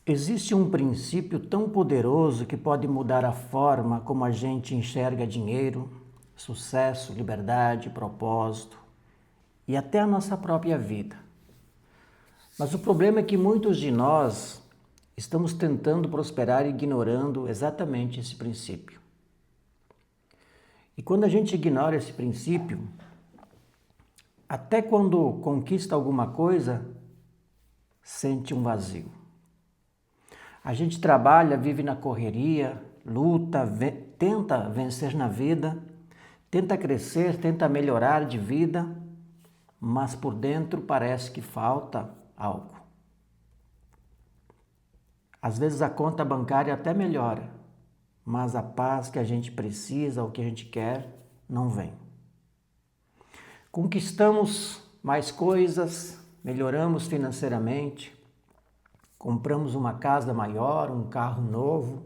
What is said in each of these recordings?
Existe um princípio tão poderoso que pode mudar a forma como a gente enxerga dinheiro, sucesso, liberdade, propósito e até a nossa própria vida. Mas o problema é que muitos de nós estamos tentando prosperar ignorando exatamente esse princípio. E quando a gente ignora esse princípio, até quando conquista alguma coisa, sente um vazio. A gente trabalha, vive na correria, luta, tenta vencer na vida, tenta crescer, tenta melhorar de vida, mas por dentro parece que falta algo. Às vezes a conta bancária até melhora, mas a paz que a gente precisa, o que a gente quer, não vem. Conquistamos mais coisas, melhoramos financeiramente, compramos uma casa maior, um carro novo,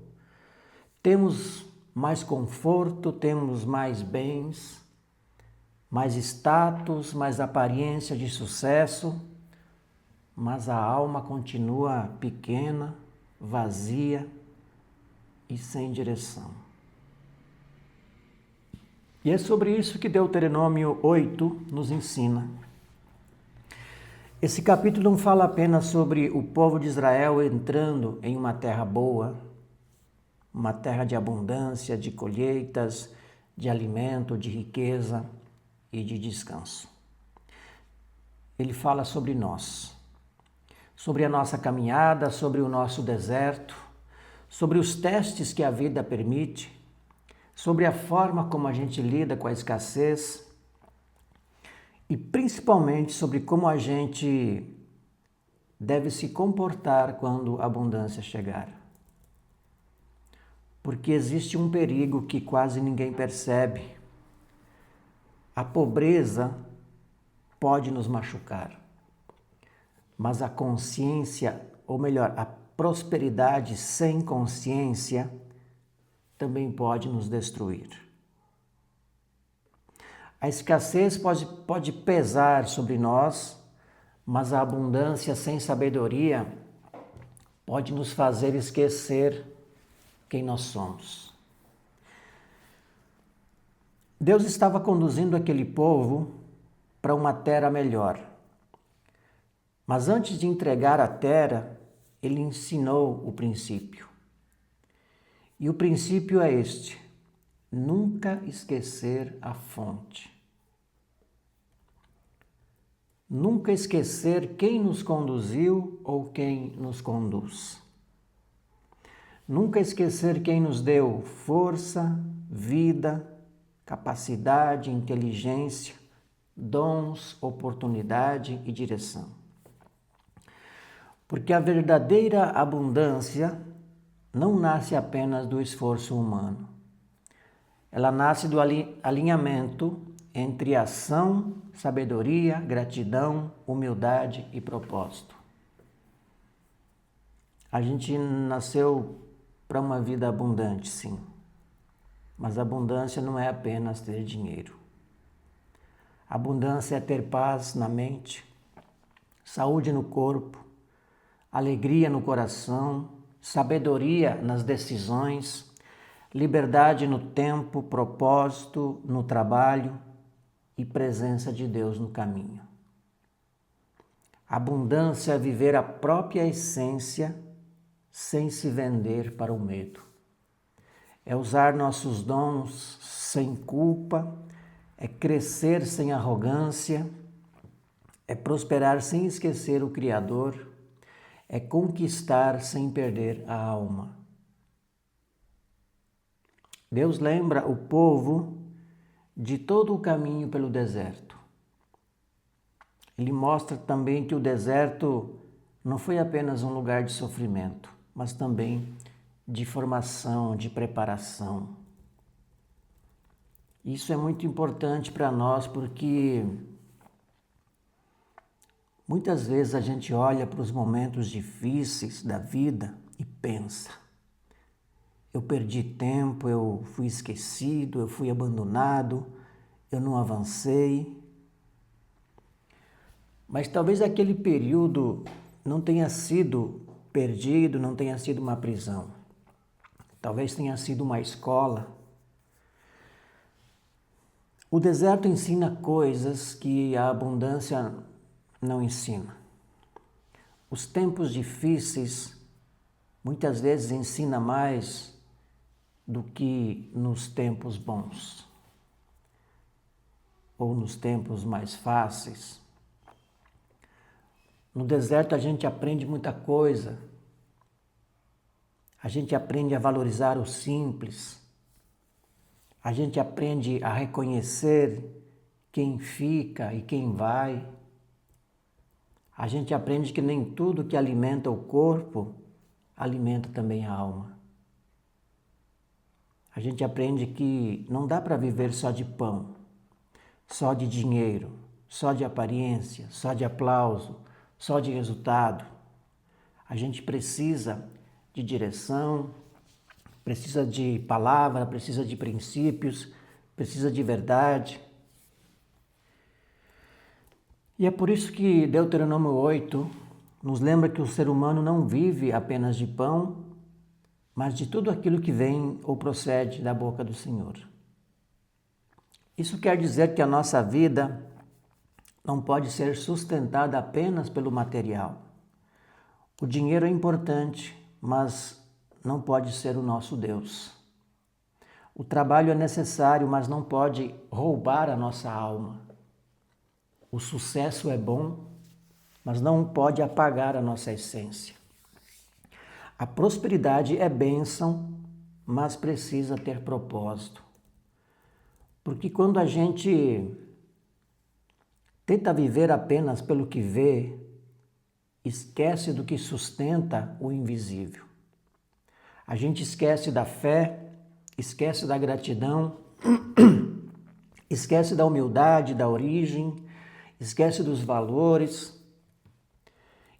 temos mais conforto, temos mais bens, mais status, mais aparência de sucesso, mas a alma continua pequena, vazia e sem direção. E é sobre isso que Deuteronômio 8 nos ensina. Esse capítulo não fala apenas sobre o povo de Israel entrando em uma terra boa, uma terra de abundância, de colheitas, de alimento, de riqueza e de descanso. Ele fala sobre nós, sobre a nossa caminhada, sobre o nosso deserto, sobre os testes que a vida permite, sobre a forma como a gente lida com a escassez e principalmente sobre como a gente deve se comportar quando a abundância chegar. Porque existe um perigo que quase ninguém percebe. A pobreza pode nos machucar, mas a consciência, ou melhor, a prosperidade sem consciência também pode nos destruir. A escassez pode pesar sobre nós, mas a abundância sem sabedoria pode nos fazer esquecer quem nós somos. Deus estava conduzindo aquele povo para uma terra melhor. Mas antes de entregar a terra, ele ensinou o princípio. E o princípio é este: nunca esquecer a fonte. Nunca esquecer quem nos conduziu ou quem nos conduz. Nunca esquecer quem nos deu força, vida, capacidade, inteligência, dons, oportunidade e direção. Porque a verdadeira abundância não nasce apenas do esforço humano. Ela nasce do alinhamento entre ação, sabedoria, gratidão, humildade e propósito. A gente nasceu para uma vida abundante, sim. Mas abundância não é apenas ter dinheiro. Abundância é ter paz na mente, saúde no corpo, alegria no coração, sabedoria nas decisões, liberdade no tempo, propósito no trabalho e presença de Deus no caminho. Abundância é viver a própria essência sem se vender para o medo. É usar nossos dons sem culpa, é crescer sem arrogância, é prosperar sem esquecer o Criador, é conquistar sem perder a alma. Deus lembra o povo de todo o caminho pelo deserto. Ele mostra também que o deserto não foi apenas um lugar de sofrimento, mas também de formação, de preparação. Isso é muito importante para nós porque muitas vezes a gente olha para os momentos difíceis da vida e pensa: eu perdi tempo, eu fui esquecido, eu fui abandonado, eu não avancei. Mas talvez aquele período não tenha sido perdido não tenha sido uma prisão. Talvez tenha sido uma escola. O deserto ensina coisas que a abundância não ensina. Os tempos difíceis muitas vezes ensina mais do que nos tempos bons ou nos tempos mais fáceis. No deserto a gente aprende muita coisa. A gente aprende a valorizar o simples. A gente aprende a reconhecer quem fica e quem vai. A gente aprende que nem tudo que alimenta o corpo alimenta também a alma. A gente aprende que não dá para viver só de pão, só de dinheiro, só de aparência, só de aplauso, só de resultado. A gente precisa de direção, precisa de palavra, precisa de princípios, precisa de verdade. E é por isso que Deuteronômio 8 nos lembra que o ser humano não vive apenas de pão, mas de tudo aquilo que vem ou procede da boca do Senhor. Isso quer dizer que a nossa vida não pode ser sustentada apenas pelo material. O dinheiro é importante, mas não pode ser o nosso Deus. O trabalho é necessário, mas não pode roubar a nossa alma. O sucesso é bom, mas não pode apagar a nossa essência. A prosperidade é bênção, mas precisa ter propósito. Porque quando a gente tenta viver apenas pelo que vê, esquece do que sustenta o invisível. A gente esquece da fé, esquece da gratidão, esquece da humildade, da origem, esquece dos valores.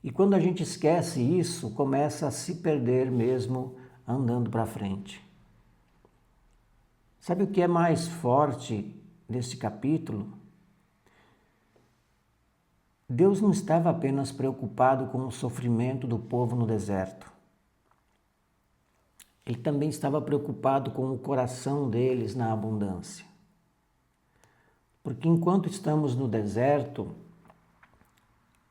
E quando a gente esquece isso, começa a se perder mesmo andando para frente. Sabe o que é mais forte nesse capítulo? Deus não estava apenas preocupado com o sofrimento do povo no deserto. Ele também estava preocupado com o coração deles na abundância. Porque enquanto estamos no deserto,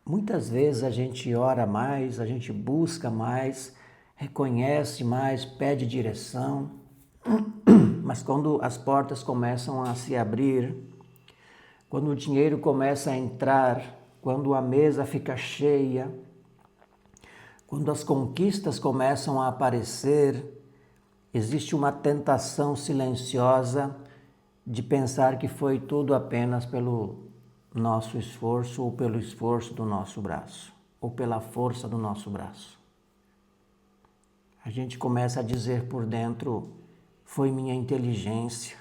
muitas vezes a gente ora mais, a gente busca mais, reconhece mais, pede direção, mas quando as portas começam a se abrir, quando o dinheiro começa a entrar, quando a mesa fica cheia, quando as conquistas começam a aparecer, existe uma tentação silenciosa de pensar que foi tudo apenas pelo nosso esforço ou pelo esforço do nosso braço, ou pela força do nosso braço. A gente começa a dizer por dentro, foi minha inteligência,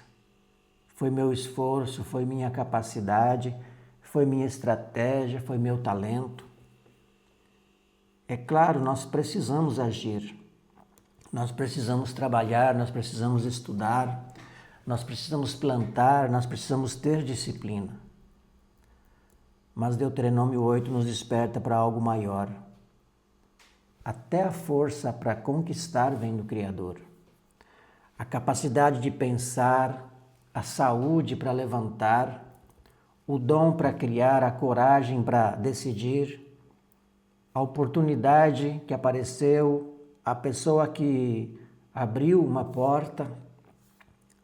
foi meu esforço, foi minha capacidade, foi minha estratégia, foi meu talento. É claro, nós precisamos agir, nós precisamos trabalhar, nós precisamos estudar, nós precisamos plantar, nós precisamos ter disciplina. Mas Deuteronômio 8 nos desperta para algo maior. Até a força para conquistar vem do Criador. A capacidade de pensar, a saúde para levantar, o dom para criar, a coragem para decidir, a oportunidade que apareceu, a pessoa que abriu uma porta,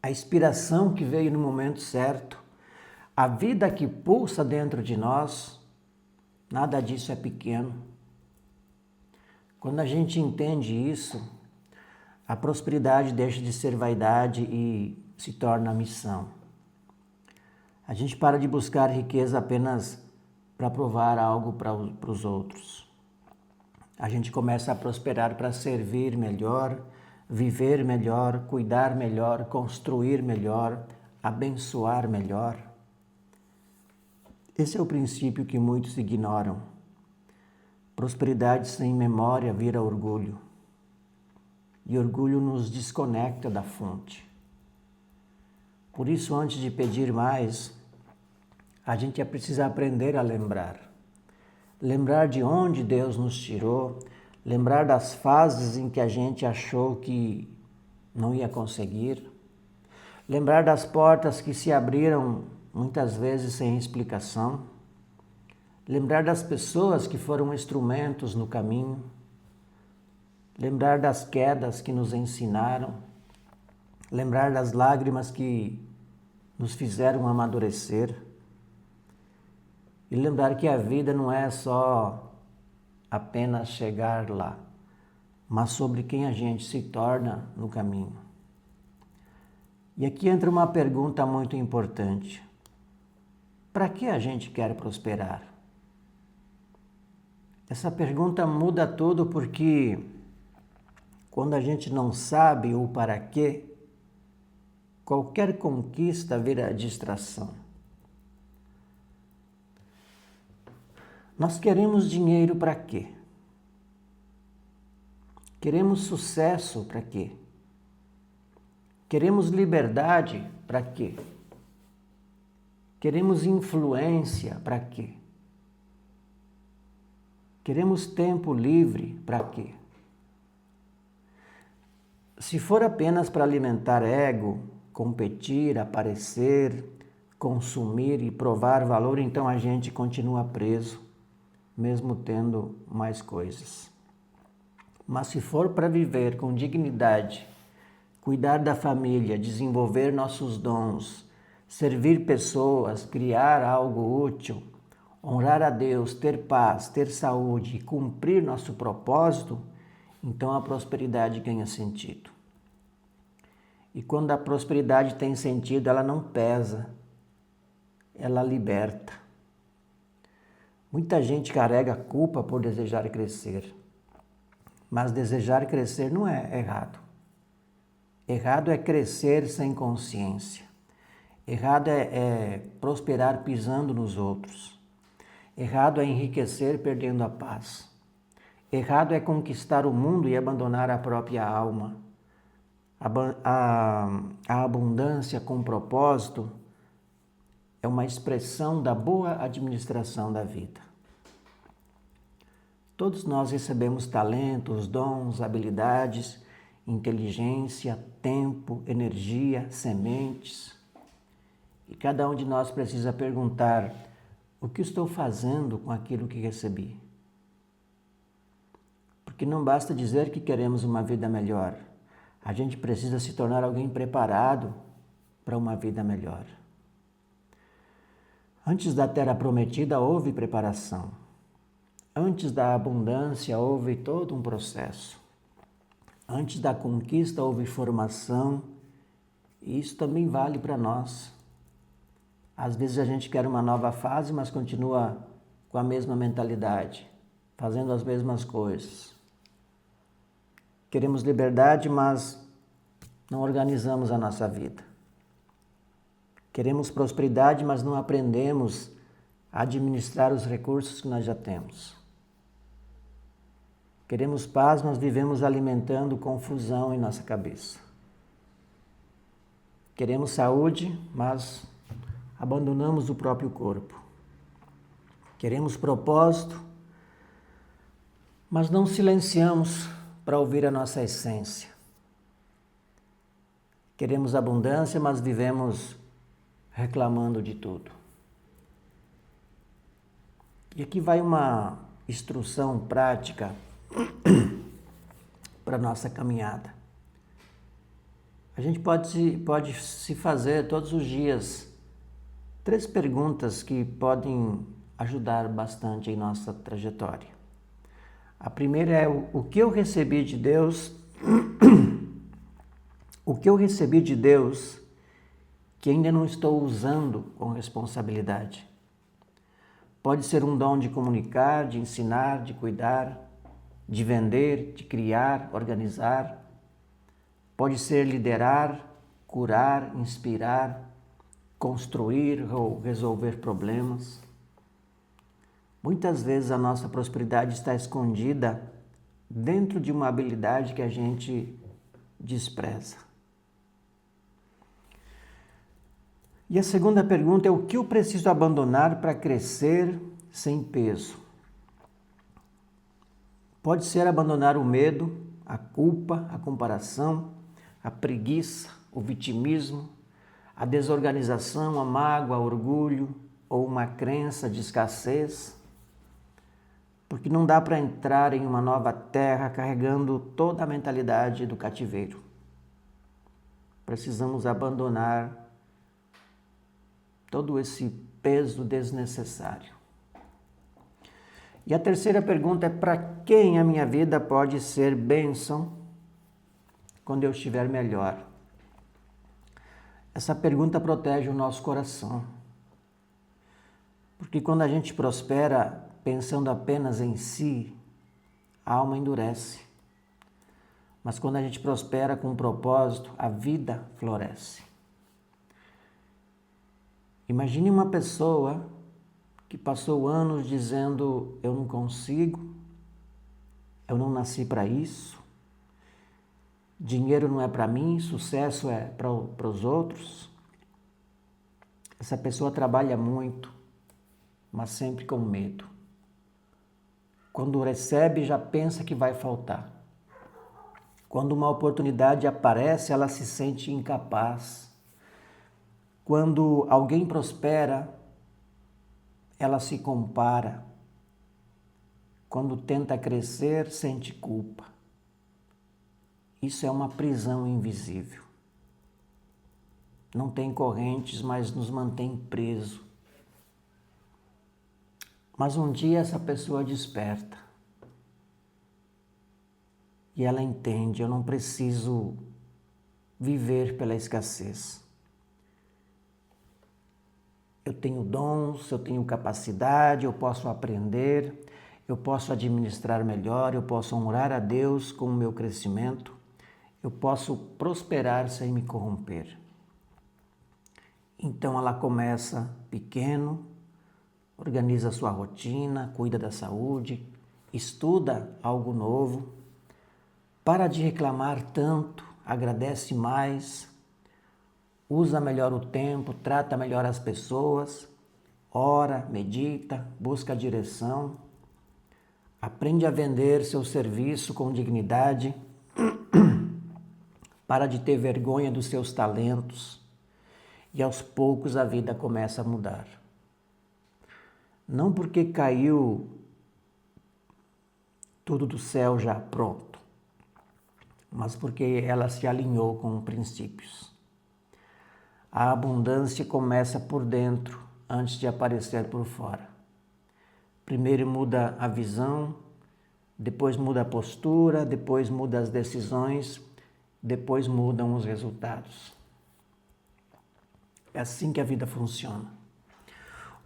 a inspiração que veio no momento certo, a vida que pulsa dentro de nós, nada disso é pequeno. Quando a gente entende isso, a prosperidade deixa de ser vaidade e se torna missão. A gente para de buscar riqueza apenas para provar algo para os outros. A gente começa a prosperar para servir melhor, viver melhor, cuidar melhor, construir melhor, abençoar melhor. Esse é o princípio que muitos ignoram. Prosperidade sem memória vira orgulho. E orgulho nos desconecta da fonte. Por isso, antes de pedir mais, a gente precisa aprender a lembrar. Lembrar de onde Deus nos tirou, lembrar das fases em que a gente achou que não ia conseguir, lembrar das portas que se abriram muitas vezes sem explicação, lembrar das pessoas que foram instrumentos no caminho, lembrar das quedas que nos ensinaram, lembrar das lágrimas que nos fizeram amadurecer e lembrar que a vida não é só apenas chegar lá, mas sobre quem a gente se torna no caminho. E aqui entra uma pergunta muito importante. Para que a gente quer prosperar? Essa pergunta muda tudo porque quando a gente não sabe o para quê, qualquer conquista vira distração. Nós queremos dinheiro para quê? Queremos sucesso para quê? Queremos liberdade para quê? Queremos influência para quê? Queremos tempo livre para quê? Se for apenas para alimentar ego, competir, aparecer, consumir e provar valor, então a gente continua preso, mesmo tendo mais coisas. Mas se for para viver com dignidade, cuidar da família, desenvolver nossos dons, servir pessoas, criar algo útil, honrar a Deus, ter paz, ter saúde e cumprir nosso propósito, então a prosperidade ganha sentido. E quando a prosperidade tem sentido, ela não pesa, ela liberta. Muita gente carrega culpa por desejar crescer, mas desejar crescer não é errado. Errado é crescer sem consciência. Errado é prosperar pisando nos outros. Errado é enriquecer perdendo a paz. Errado é conquistar o mundo e abandonar a própria alma. A abundância com propósito é uma expressão da boa administração da vida. Todos nós recebemos talentos, dons, habilidades, inteligência, tempo, energia, sementes. E cada um de nós precisa perguntar: o que estou fazendo com aquilo que recebi? Porque não basta dizer que queremos uma vida melhor. A gente precisa se tornar alguém preparado para uma vida melhor. Antes da terra prometida houve preparação. Antes da abundância houve todo um processo. Antes da conquista houve formação. E isso também vale para nós. Às vezes a gente quer uma nova fase, mas continua com a mesma mentalidade, fazendo as mesmas coisas. Queremos liberdade, mas não organizamos a nossa vida. Queremos prosperidade, mas não aprendemos a administrar os recursos que nós já temos. Queremos paz, mas vivemos alimentando confusão em nossa cabeça. Queremos saúde, mas abandonamos o próprio corpo. Queremos propósito, mas não silenciamos para ouvir a nossa essência. Queremos abundância, mas vivemos reclamando de tudo. E aqui vai uma instrução prática para a nossa caminhada. A gente pode se fazer todos os dias 3 perguntas que podem ajudar bastante em nossa trajetória. A primeira é o que eu recebi de Deus, o que eu recebi de Deus que ainda não estou usando com responsabilidade. Pode ser um dom de comunicar, de ensinar, de cuidar, de vender, de criar, organizar. Pode ser liderar, curar, inspirar, construir ou resolver problemas. Muitas vezes a nossa prosperidade está escondida dentro de uma habilidade que a gente despreza. E a segunda pergunta é: o que eu preciso abandonar para crescer sem peso? Pode ser abandonar o medo, a culpa, a comparação, a preguiça, o vitimismo, a desorganização, a mágoa, o orgulho ou uma crença de escassez, porque não dá para entrar em uma nova terra carregando toda a mentalidade do cativeiro. Precisamos abandonar todo esse peso desnecessário. E a terceira pergunta é: para quem a minha vida pode ser bênção quando eu estiver melhor? Essa pergunta protege o nosso coração. Porque quando a gente prospera pensando apenas em si, a alma endurece. Mas quando a gente prospera com um propósito, a vida floresce. Imagine uma pessoa que passou anos dizendo: eu não consigo, eu não nasci para isso, dinheiro não é para mim, sucesso é para os outros. Essa pessoa trabalha muito, mas sempre com medo. Quando recebe, já pensa que vai faltar. Quando uma oportunidade aparece, ela se sente incapaz. Quando alguém prospera, ela se compara. Quando tenta crescer, sente culpa. Isso é uma prisão invisível. Não tem correntes, mas nos mantém presos. Mas um dia essa pessoa desperta. E ela entende: eu não preciso viver pela escassez. Eu tenho dons, eu tenho capacidade, eu posso aprender, eu posso administrar melhor, eu posso honrar a Deus com o meu crescimento, eu posso prosperar sem me corromper. Então ela começa pequeno, organiza sua rotina, cuida da saúde, estuda algo novo, para de reclamar tanto, agradece mais, usa melhor o tempo, trata melhor as pessoas, ora, medita, busca direção, aprende a vender seu serviço com dignidade, para de ter vergonha dos seus talentos e aos poucos a vida começa a mudar. Não porque caiu tudo do céu já pronto, mas porque ela se alinhou com princípios. A abundância começa por dentro antes de aparecer por fora. Primeiro muda a visão, depois muda a postura, depois muda as decisões, depois mudam os resultados. É assim que a vida funciona.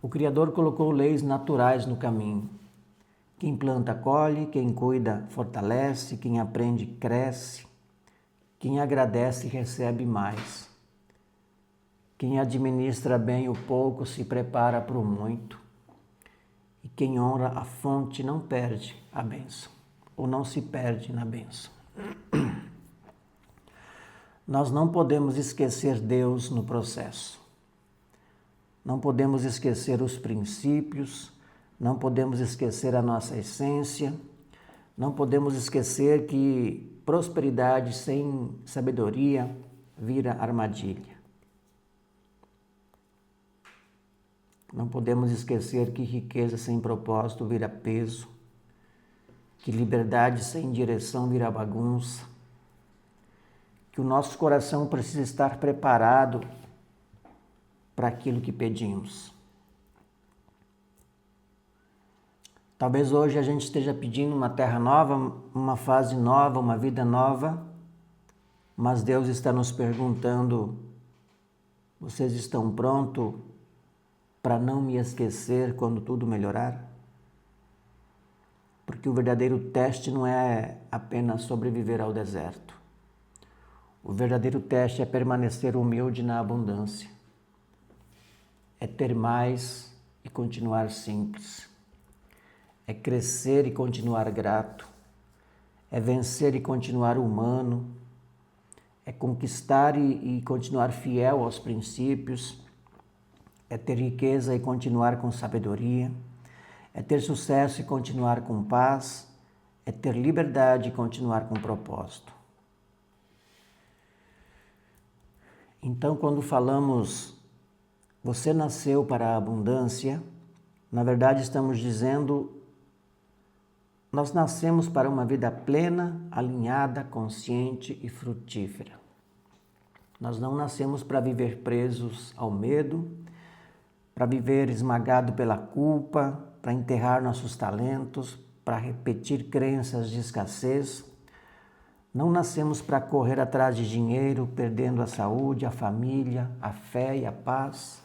O Criador colocou leis naturais no caminho. Quem planta, colhe, quem cuida, fortalece, quem aprende, cresce, quem agradece, recebe mais. Quem administra bem o pouco se prepara para o muito. E quem honra a fonte não perde a bênção, ou não se perde na bênção. Nós não podemos esquecer Deus no processo. Não podemos esquecer os princípios, não podemos esquecer a nossa essência, não podemos esquecer que prosperidade sem sabedoria vira armadilha. Não podemos esquecer que riqueza sem propósito vira peso, que liberdade sem direção vira bagunça, que o nosso coração precisa estar preparado para aquilo que pedimos. Talvez hoje a gente esteja pedindo uma terra nova, uma fase nova, uma vida nova, mas Deus está nos perguntando: vocês estão prontos para não me esquecer quando tudo melhorar? Porque o verdadeiro teste não é apenas sobreviver ao deserto. O verdadeiro teste é permanecer humilde na abundância. É ter mais e continuar simples. É crescer e continuar grato. É vencer e continuar humano. É conquistar e continuar fiel aos princípios. É ter riqueza e continuar com sabedoria. É ter sucesso e continuar com paz. é ter liberdade e continuar com propósito. Então, quando falamos, você nasceu para a abundância, na verdade estamos dizendo, nós nascemos para uma vida plena, alinhada, consciente e frutífera. Nós não nascemos para viver presos ao medo, para viver esmagado pela culpa, para enterrar nossos talentos, para repetir crenças de escassez. Não nascemos para correr atrás de dinheiro, perdendo a saúde, a família, a fé e a paz.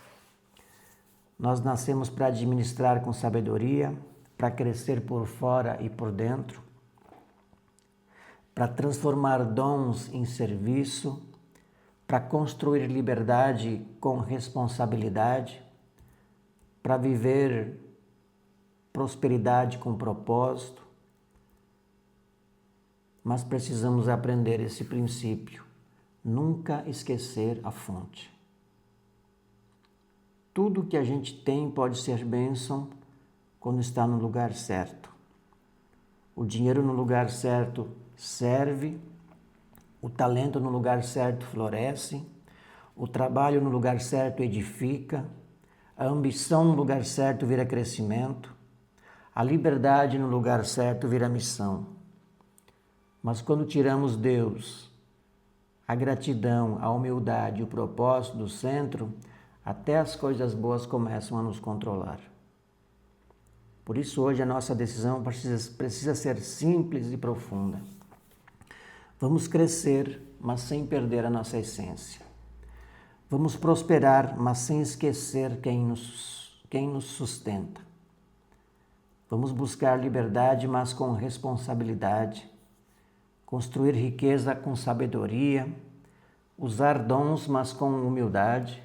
Nós nascemos para administrar com sabedoria, para crescer por fora e por dentro, para transformar dons em serviço, para construir liberdade com responsabilidade, para viver prosperidade com propósito. Mas precisamos aprender esse princípio, nunca esquecer a fonte. Tudo que a gente tem pode ser bênção quando está no lugar certo. O dinheiro no lugar certo serve, o talento no lugar certo floresce, o trabalho no lugar certo edifica, a ambição no lugar certo vira crescimento, a liberdade no lugar certo vira missão. Mas quando tiramos Deus, a gratidão, a humildade e o propósito do centro, até as coisas boas começam a nos controlar. Por isso hoje a nossa decisão precisa ser simples e profunda. Vamos crescer, mas sem perder a nossa essência. Vamos prosperar, mas sem esquecer quem nos sustenta. Vamos buscar liberdade, mas com responsabilidade. Construir riqueza com sabedoria. Usar dons, mas com humildade.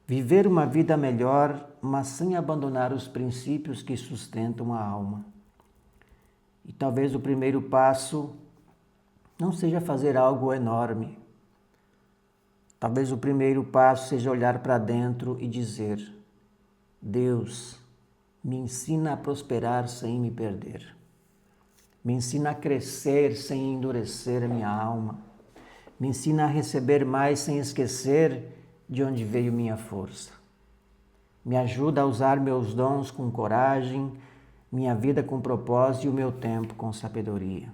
Viver uma vida melhor, mas sem abandonar os princípios que sustentam a alma. E talvez o primeiro passo não seja fazer algo enorme. Talvez o primeiro passo seja olhar para dentro e dizer: Deus, me ensina a prosperar sem me perder. Me ensina a crescer sem endurecer a minha alma. Me ensina a receber mais sem esquecer de onde veio minha força. Me ajuda a usar meus dons com coragem, minha vida com propósito e o meu tempo com sabedoria.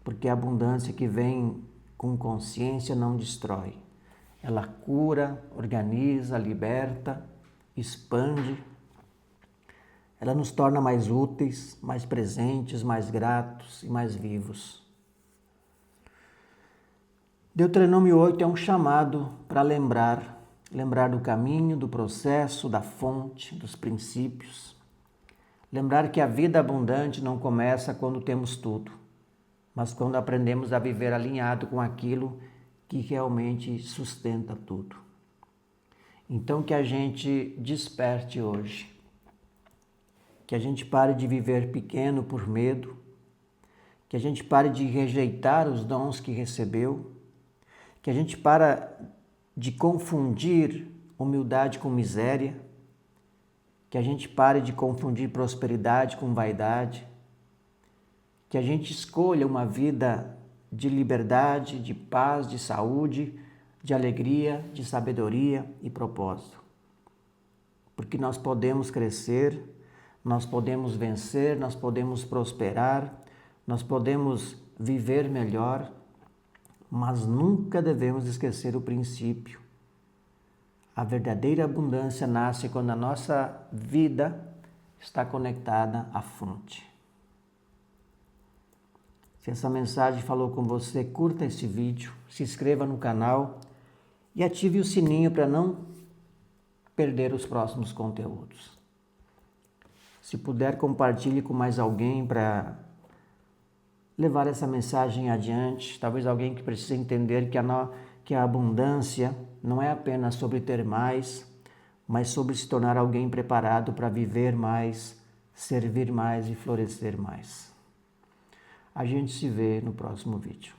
Porque a abundância que vem com consciência não destrói. Ela cura, organiza, liberta, expande. Ela nos torna mais úteis, mais presentes, mais gratos e mais vivos. Deuteronômio 8 é um chamado para lembrar do caminho, do processo, da fonte, dos princípios. Lembrar que a vida abundante não começa quando temos tudo, mas quando aprendemos a viver alinhado com aquilo que realmente sustenta tudo. Então que a gente desperte hoje, que a gente pare de viver pequeno por medo, que a gente pare de rejeitar os dons que recebeu, que a gente pare de confundir humildade com miséria, que a gente pare de confundir prosperidade com vaidade, que a gente escolha uma vida de liberdade, de paz, de saúde, de alegria, de sabedoria e propósito. Porque nós podemos crescer, nós podemos vencer, nós podemos prosperar, nós podemos viver melhor, mas nunca devemos esquecer o princípio. A verdadeira abundância nasce quando a nossa vida está conectada à fonte. Se essa mensagem falou com você, curta esse vídeo, se inscreva no canal e ative o sininho para não perder os próximos conteúdos. Se puder, compartilhe com mais alguém para levar essa mensagem adiante. Talvez alguém que precise entender que a abundância não é apenas sobre ter mais, mas sobre se tornar alguém preparado para viver mais, servir mais e florescer mais. A gente se vê no próximo vídeo.